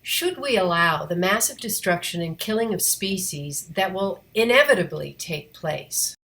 Should we allow the massive destruction and killing of species that will inevitably take place?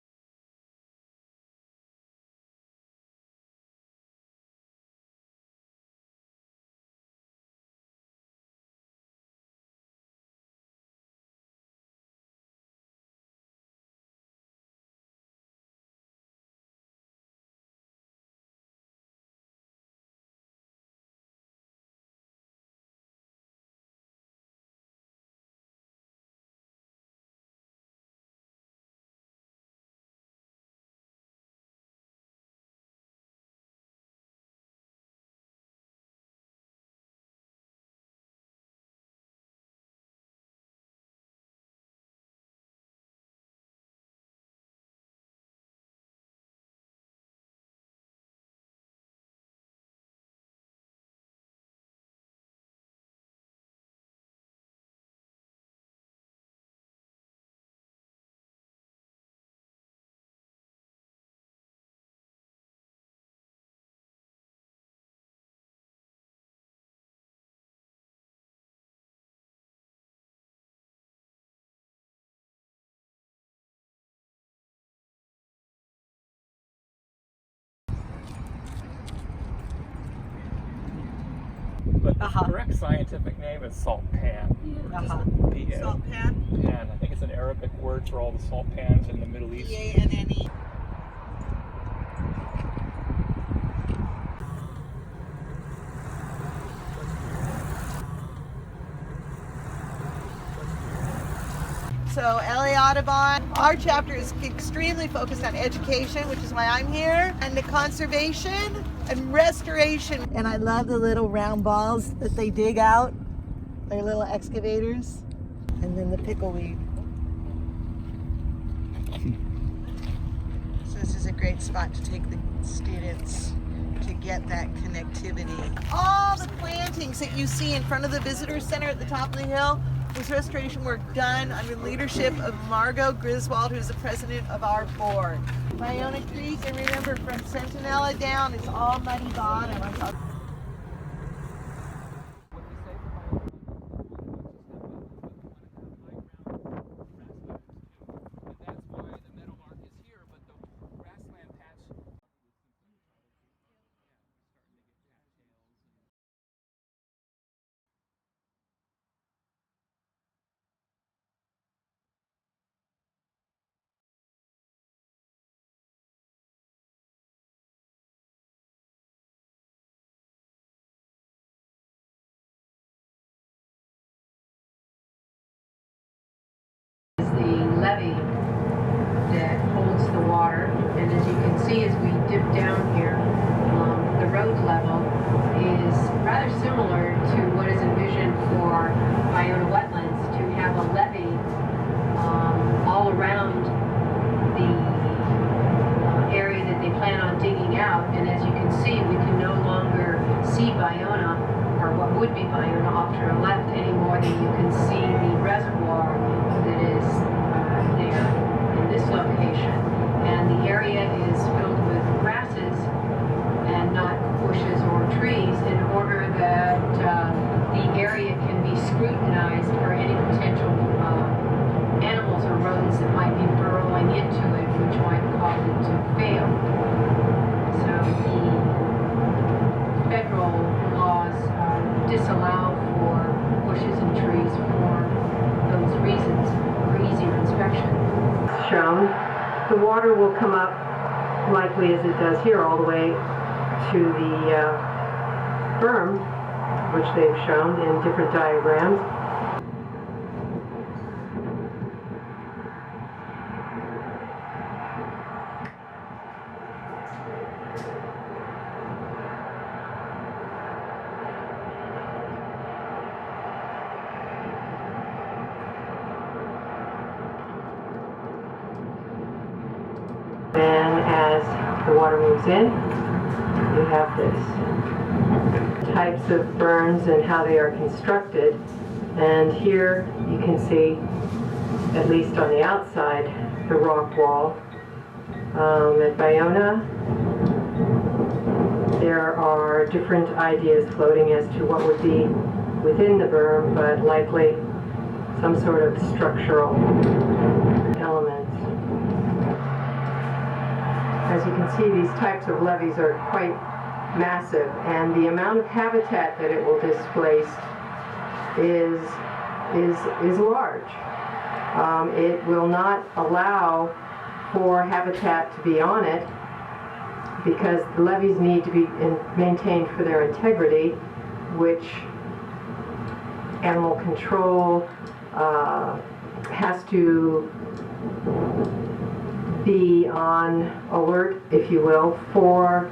But the correct scientific name is salt pan. P-A. Salt pan? Pan. I think it's an Arabic word for all the salt pans in the Middle East. P-A-N-N-E. So LA Audubon, our chapter is extremely focused on education, which is why I'm here, and the conservation and restoration. And I love the little round balls that they dig out. They're little excavators. And then the pickleweed. So this is a great spot to take the students to get that connectivity. All the plantings that you see in front of the visitor center at the top of the hill was restoration work done under the leadership of Margot Griswold, who's the president of our board. Ballona Creek, and remember from Centinela down, it's all muddy bottom. The levee that holds the water, and as you can see as we dip down here, the road level is rather similar to what is envisioned for Ballona Wetlands, to have a levee all around the area that they plan on digging out. And as you can see, we can no longer see Ballona, or what would be Ballona off to our left, any more than you can see the reservoir that is there in this location. And the area is filled with grasses and not bushes or trees, in order that the area can be scrutinized for any potential animals or rodents that might be burrowing into it, which might cause it to fail. So the federal laws disallow for bushes and trees for those reasons, for easier inspection. Shown, the water will come up likely as it does here all the way to the berm, which they've shown in different diagrams. Then as the water moves in, you have this types of burns and how they are constructed. And here you can see, at least on the outside, the rock wall. At Ballona, there are different ideas floating as to what would be within the berm, but likely some sort of structural elements. As you can see, these types of levees are quite massive, and the amount of habitat that it will displace is large. It will not allow for habitat to be on it because the levees need to be maintained for their integrity, which animal control has to be on alert, if you will, for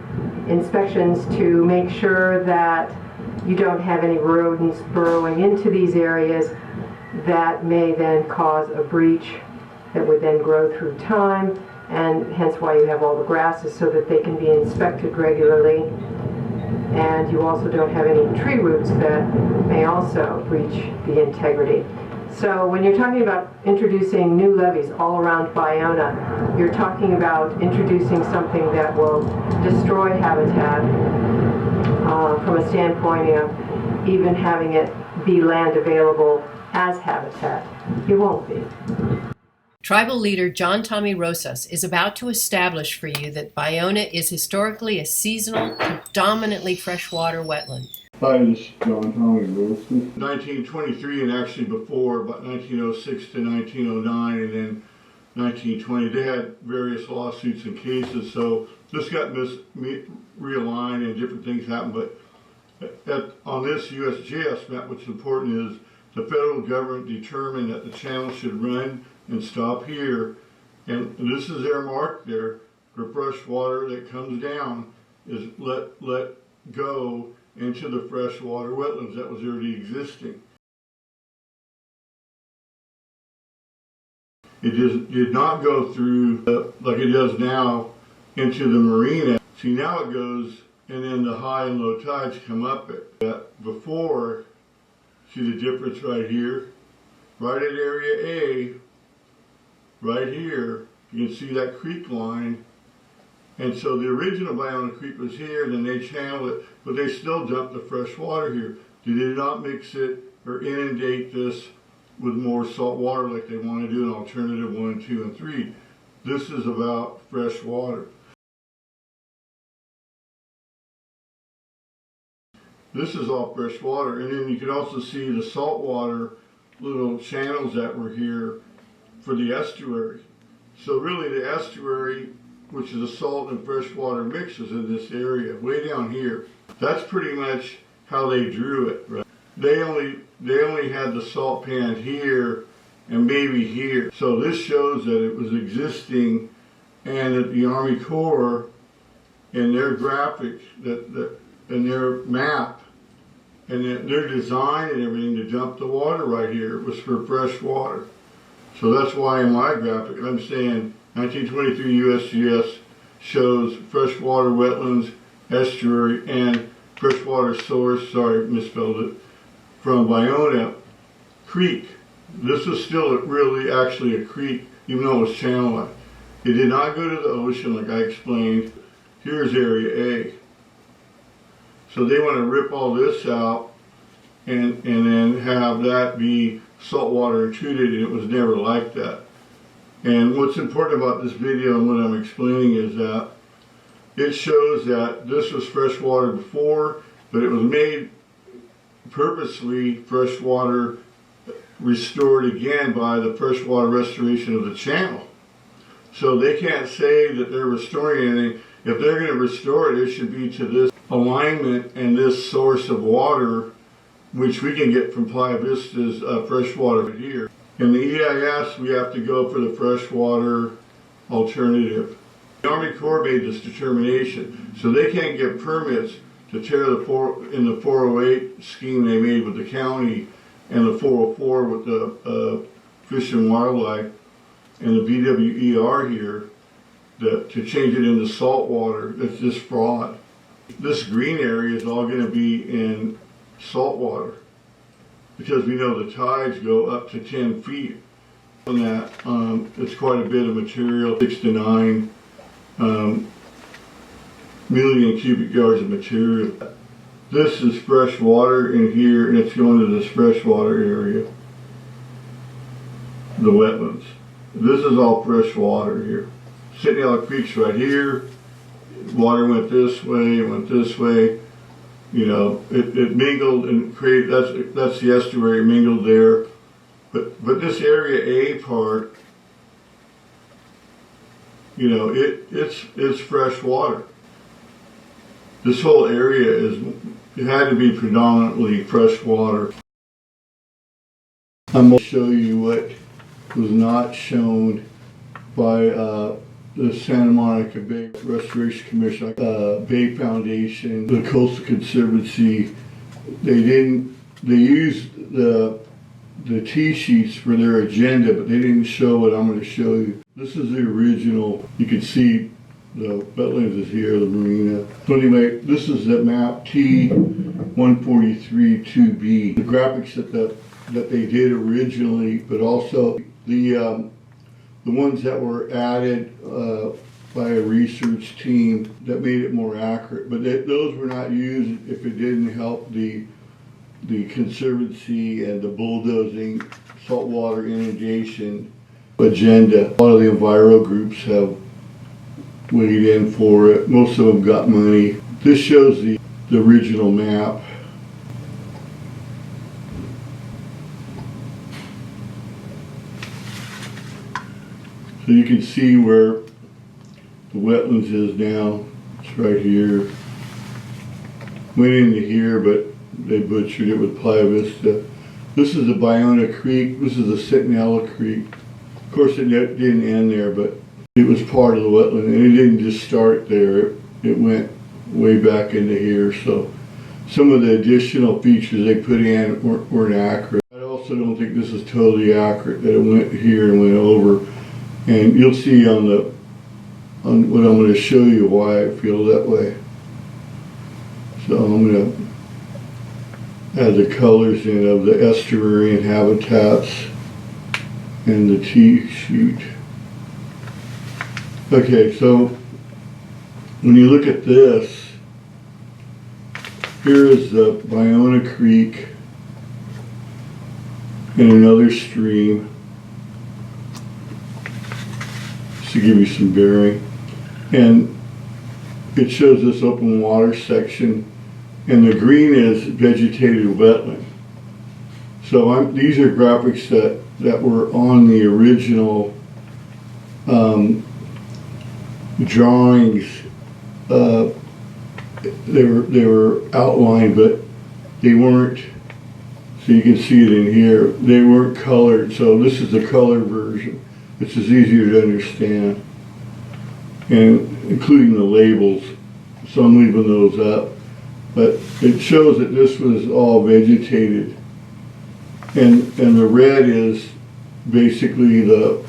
inspections to make sure that you don't have any rodents burrowing into these areas that may then cause a breach that would then grow through time, and hence why you have all the grasses, so that they can be inspected regularly. And you also don't have any tree roots that may also breach the integrity. So when you're talking about introducing new levees all around Ballona, you're talking about introducing something that will destroy habitat from a standpoint of even having it be land available as habitat. It won't be. Tribal leader JohnTommy Rosas is about to establish for you that Ballona is historically a seasonal, predominantly freshwater wetland. Hi, this is JohnTommy Rosas. 1923 and actually before, about 1906 to 1909 and then 1920, they had various lawsuits and cases, so this got realigned and different things happened, but on this USGS map, what's important is the federal government determined that the channel should run and stop here, and this is their mark there for fresh water that comes down is let go into the freshwater wetlands that was already existing. It just did not go through like it does now into the marina. See, now it goes, and then the high and low tides come up it. Before, see the difference right here? Right at area A, right here, you can see that creek line. And so the original Ballona Creek was here, and then they channeled it, but they still dumped the fresh water here. They did not mix it or inundate this with more salt water like they want to do in alternative 1, 2, and 3. This is about fresh water. This is all fresh water, and then you can also see the saltwater little channels that were here for the estuary. So really the estuary, which is a salt and freshwater mixes in this area, way down here. That's pretty much how they drew it. Right? They only had the salt pan here and maybe here. So this shows that it was existing, and that the Army Corps in their graphic, in their map, and their design and everything to dump the water right here was for fresh water. So that's why in my graphic I'm saying 1923 USGS shows freshwater wetlands, estuary, and freshwater source, sorry, misspelled it, from Ballona Creek. This is still really actually a creek, even though it was channelized. It did not go to the ocean like I explained. Here's area A. So they want to rip all this out and then have that be saltwater intruded, and it was never like that. And what's important about this video and what I'm explaining is that it shows that this was freshwater before, but it was made purposely freshwater restored again by the freshwater restoration of the channel. So they can't say that they're restoring anything. If they're going to restore it, it should be to this alignment and this source of water, which we can get from Playa Vista's freshwater here. In the EIS, we have to go for the freshwater alternative. The Army Corps made this determination, so they can't get permits to tear in the 408 scheme they made with the county and the 404 with the Fish and Wildlife and the BWER here to change it into salt water. It's just fraud. This green area is all going to be in salt water because we know the tides go up to 10 feet. On that, it's quite a bit of material, 6 to 9 million cubic yards of material. This is fresh water in here, and it's going to this freshwater area, the wetlands. This is all fresh water here. Centinela Creek's right here. Water went this way, went this way. You know, it mingled and created. That's the estuary mingled there. But this area A part, you know, it's fresh water. This whole area it had to be predominantly fresh water. I'm going to show you what was not shown by the Santa Monica Bay Restoration Commission, Bay Foundation, the Coastal Conservancy. They used the T-sheets for their agenda, but they didn't show what I'm going to show you. This is the original. You can see the wetlands is here, the marina. So anyway, this is the map T143-2B. The graphics that they did originally, but also the ones that were added by a research team that made it more accurate. But those were not used if it didn't help the Conservancy and the bulldozing saltwater inundation agenda. A lot of the enviro groups have weighed in for it. Most of them got money. This shows the original map. So you can see where the wetlands is now. It's right here. Went into here, but they butchered it with Playa Vista. This is the Ballona Creek. This is the Centinela Creek. Of course, it didn't end there, but it was part of the wetland, and it didn't just start there. It went way back into here. So some of the additional features they put in weren't accurate. I also don't think this is totally accurate, that it went here and went over. And you'll see on what I'm going to show you why I feel that way. So I'm going to add the colors in of the estuary and habitats and the T-sheet. Okay, so when you look at this, here is the Ballona Creek and another stream, just to give you some bearing. And it shows this open water section, and the green is vegetated wetland. So these are graphics that were on the original drawings. They were outlined, but they weren't. So you can see it in here. They weren't colored. So this is the color version, which is easier to understand, and including the labels. So I'm leaving those up. But it shows that this was all vegetated, and the red is basically the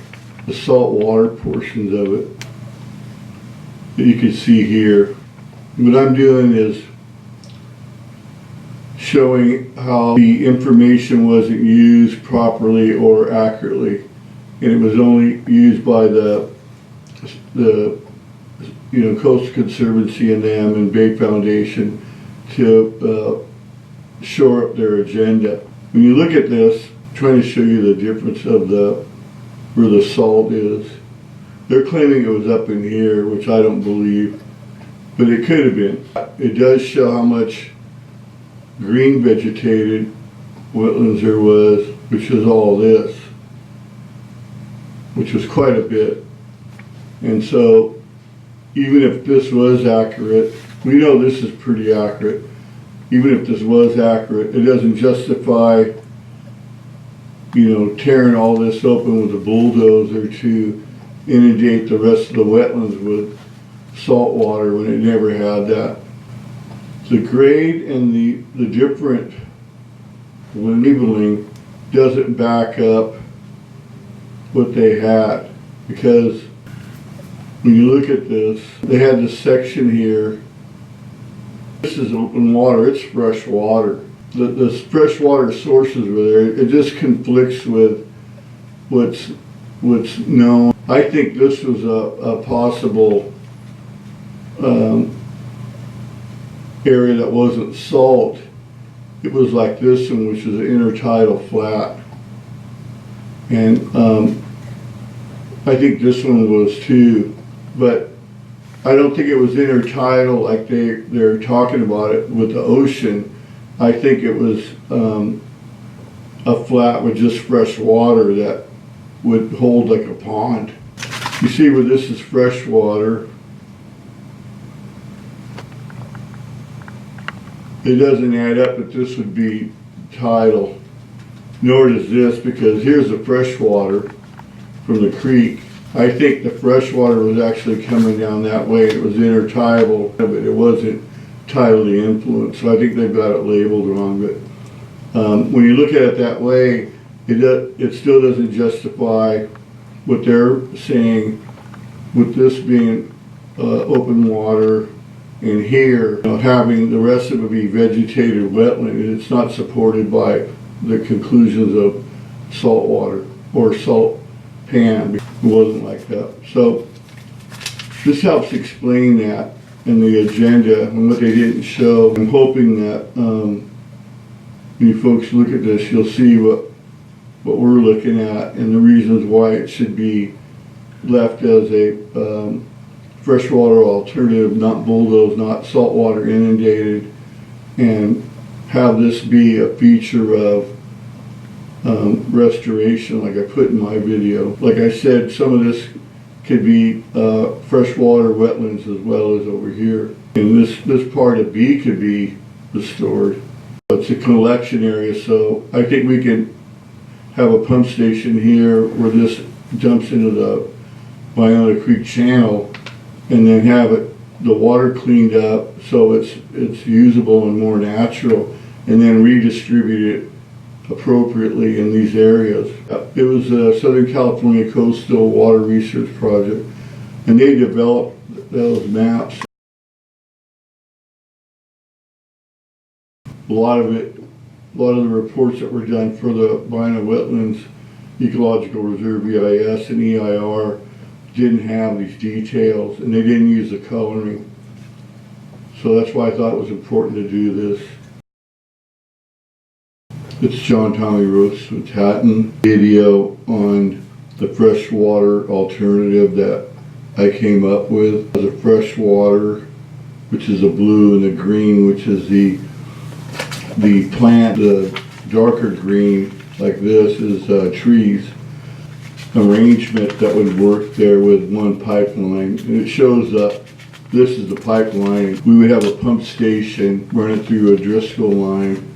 salt water portions of it that you can see here. What I'm doing is showing how the information wasn't used properly or accurately, and it was only used by the Coastal Conservancy and them and Bay Foundation to shore up their agenda. When you look at this, I'm trying to show you the difference of where the salt is. They're claiming it was up in here, which I don't believe, but it could have been. It does show how much green vegetated wetlands there was, which is all this, which was quite a bit. And so even if this was accurate, we know this is pretty accurate. Even if this was accurate, it doesn't justify, tearing all this open with a bulldozer to inundate the rest of the wetlands with salt water when it never had that. The grade and the different labeling doesn't back up what they had, because when you look at this, they had this section here. This is open water, it's fresh water. The freshwater sources were there. It just conflicts with what's known. I think this was a possible area that wasn't salt, it was like this one, which is an intertidal flat. And I think this one was too, but I don't think it was intertidal like they're talking about it with the ocean. I think it was a flat with just fresh water that would hold like a pond. You see where this is fresh water. It doesn't add up that this would be tidal, nor does this, because here's the fresh water from the creek. I think the fresh water was actually coming down that way. It was intertidal, but it wasn't tidally influenced. So I think they've got it labeled wrong. But when you look at it that way, it still doesn't justify what they're saying with this being open water, and here having the rest of it be vegetated wetland. It's not supported by the conclusions of salt water or salt pan. It wasn't like that. So this helps explain that in the agenda and what they didn't show. I'm hoping that when you folks look at this, you'll see what we're looking at and the reasons why it should be left as a freshwater alternative, not bulldozed, not saltwater inundated, and have this be a feature of restoration, like I put in my video. Like I said, some of this could be freshwater wetlands as well as over here. And this part of B could be restored. It's a collection area, so I think we can have a pump station here where this dumps into the Ballona Creek channel, and then have the water cleaned up so it's usable and more natural, and then redistribute it appropriately in these areas. It was a Southern California Coastal Water Research Project, and they developed those maps. A lot of the reports that were done for the Ballona Wetlands Ecological Reserve, EIS and EIR, didn't have these details, and they didn't use the coloring. So that's why I thought it was important to do this. It's JohnTommy with Hatton. Video on the freshwater alternative that I came up with. The freshwater, which is the blue, and the green, which is the plant. The darker green, like this, is trees. Arrangement that would work there with one pipeline, and it shows that this is the pipeline. We would have a pump station running through a Driscoll line,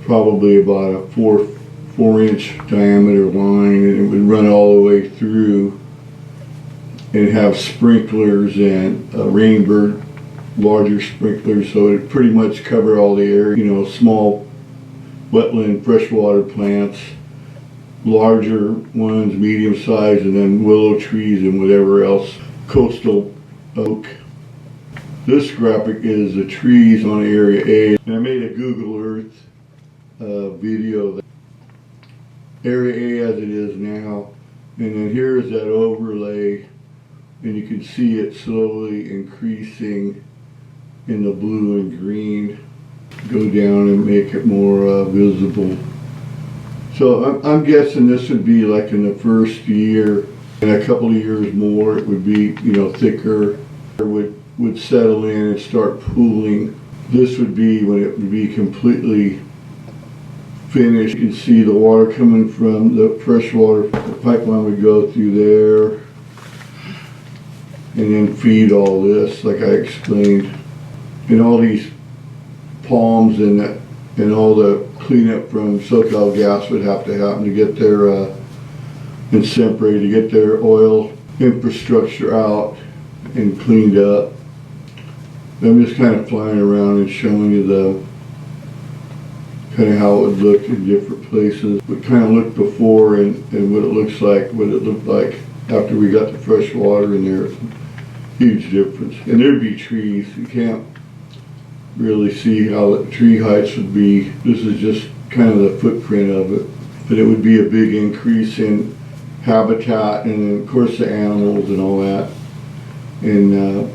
probably about a 4-inch diameter line, and it would run all the way through and have sprinklers and rainbird, larger sprinklers, so it pretty much cover all the area. Small wetland freshwater plants, larger ones, medium size, and then willow trees and whatever else, coastal oak. This graphic is the trees on Area A, and I made a Google Earth video. Area A as it is now, and then here is that overlay, and you can see it slowly increasing in the blue and green. Go down and make it more visible. So I'm guessing this would be like in the first year, and a couple of years more it would be, thicker. It would settle in and start pooling. This would be when it would be completely finished. You can see the water coming from the freshwater. The pipeline would go through there and then feed all this, like I explained. And all these palms and all the cleanup from SoCalGas would have to happen to get their and Sempre to get their oil infrastructure out and cleaned up. I'm just kind of flying around and showing you the kind of how it would look in different places. What kind of looked before and what it looks like, what it looked like after we got the fresh water in there. It's a huge difference. And there'd be trees. You can't really see how the tree heights would be. This is just kind of the footprint of it. But it would be a big increase in habitat and of course the animals and all that. And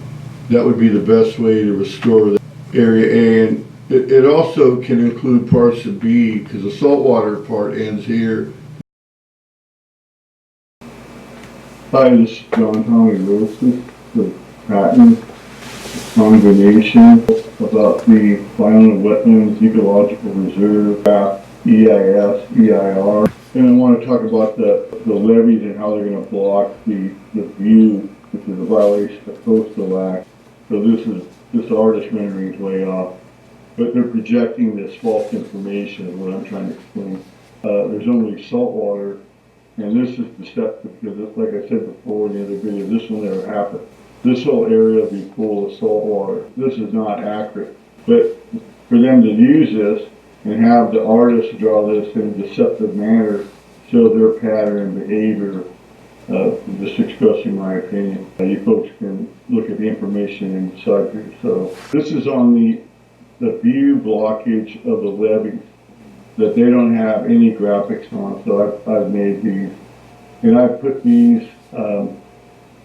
that would be the best way to restore area A, and it also can include parts of B, because the saltwater part ends here. Hi, this is JohnTommy Rosas, the patent combination about the Ballona Wetlands Ecological Reserve, EIS, EIR. And I want to talk about the levees and how they're going to block the view, which is a violation of coastal act. So this artist rendering is way off. But they're projecting this false information is what I'm trying to explain. There's only salt water, and this is deceptive because, like I said before in the other video, this will never happen. This whole area will be full of salt water. This is not accurate. But for them to use this and have the artist draw this in a deceptive manner, show their pattern and behavior, just expressing my opinion. You folks can look at the information and decide for yourself. This is on the view blockage of the levees that they don't have any graphics on, so I've made these. And I've put these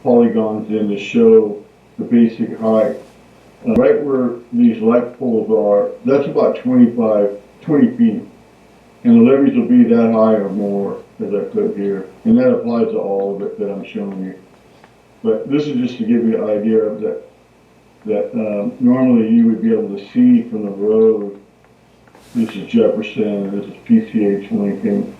polygons in to show the basic height. Right where these light poles are, that's about 20 feet. And the levees will be that high or more, as I put here. And that applies to all of it that I'm showing you. But this is just to give you an idea of that normally you would be able to see from the road. This is Jefferson, and this is PCH Lincoln.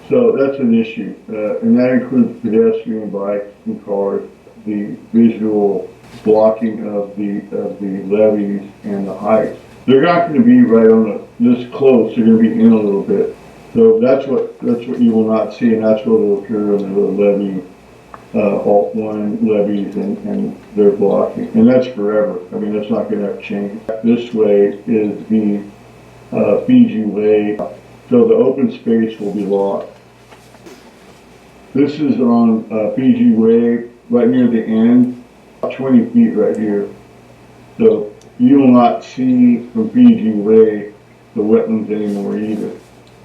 So that's an issue, and that includes pedestrian, bikes, and cars. The visual blocking of the levees and the heights. They're not going to be right on this close. They're going to be in a little bit. So that's what you will not see, and that's what will occur in the levee. Alt 1 levees and they're blocking, and that's forever. I mean, that's not going to change. This way is the Fiji Way, so the open space will be locked. This is on Fiji Way, right near the end, 20 feet right here. So you will not see from Fiji Way the wetlands anymore either.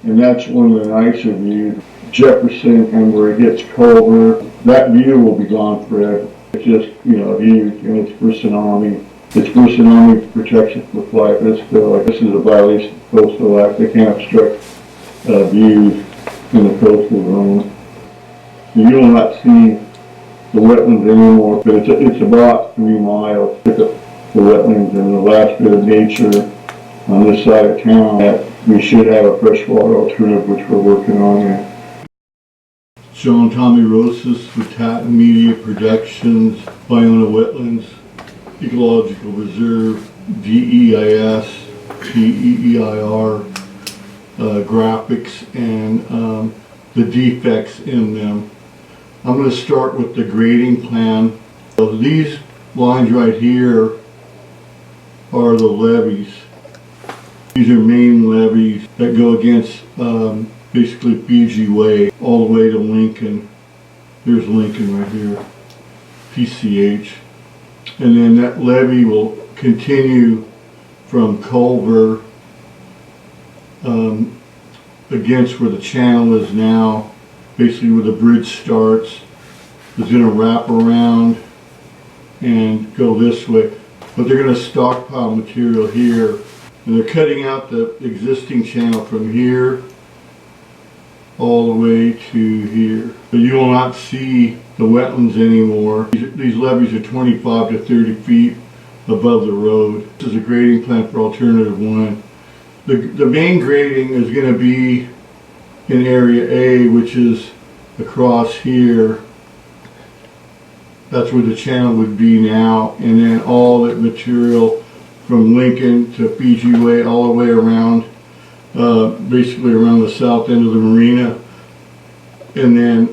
And that's one of the nicer views. Jefferson and where it hits Culver, that view will be gone forever. It's just, huge, and it's for tsunami. It's for tsunami protection for flight risk. Like this is a violation of coastal act. They can't obstruct views in the coastal zone. So you will not see the wetlands anymore, but it's about 3 miles to the wetlands and the last bit of nature on this side of town that we should have a freshwater alternative, which we're working on here. JohnTommy Rosas for Tatten Media Productions, Ballona Wetlands Ecological Reserve, DEIS, TEEIR, graphics, and the defects in them. I'm going to start with the grading plan. So these lines right here are the levees. These are main levees that go against basically Fiji Way all the way to Lincoln. There's Lincoln right here, PCH. And then that levee will continue from Culver against where the channel is now, basically where the bridge starts. It's going to wrap around and go this way. But they're going to stockpile material here. And they're cutting out the existing channel from here all the way to here. But you will not see the wetlands anymore. These levees are 25 to 30 feet above the road. This is a grading plan for alternative 1. The main grading is going to be in area A, which is across here. That's where the channel would be now, and then all that material from Lincoln to Fiji Way all the way around, basically around the south end of the marina. And then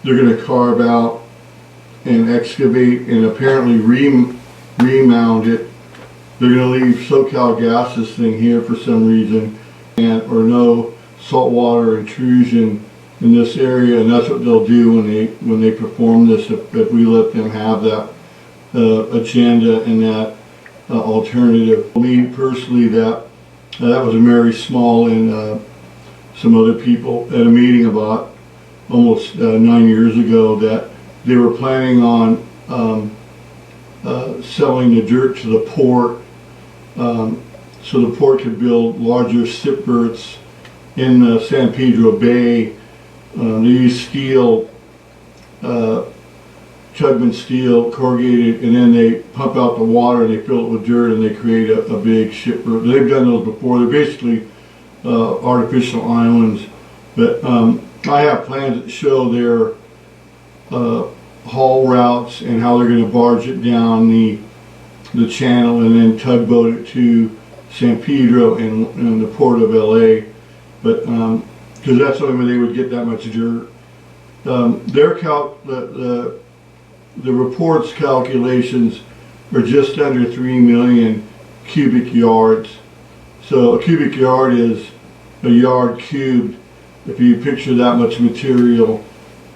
they're going to carve out and excavate and apparently remount it. They're going to leave SoCal Gas's thing here for some reason, or no saltwater intrusion in this area, and that's what they'll do when they perform this. If we let them have that agenda and that alternative. Me personally, that was Mary Small and some other people at a meeting about almost 9 years ago, that they were planning on selling the dirt to the port so the port could build larger shipberths in the San Pedro Bay. They use steel, Chudman steel, corrugated, and then they pump out the water and they fill it with dirt and they create a big shipberth. They've done those before. They're basically artificial islands. But I have plans that show their haul routes and how they're going to barge it down the channel and then tugboat it to San Pedro and the port of LA. But because that's the only way they would get that much dirt. The report's calculations are just under 3 million cubic yards. So a cubic yard is a yard cubed. If you picture that much material,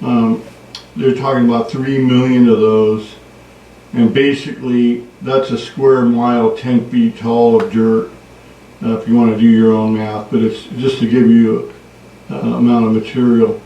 they're talking about 3 million of those. And basically, that's a square mile, 10 feet tall of dirt, if you want to do your own math. But it's just to give you an amount of material.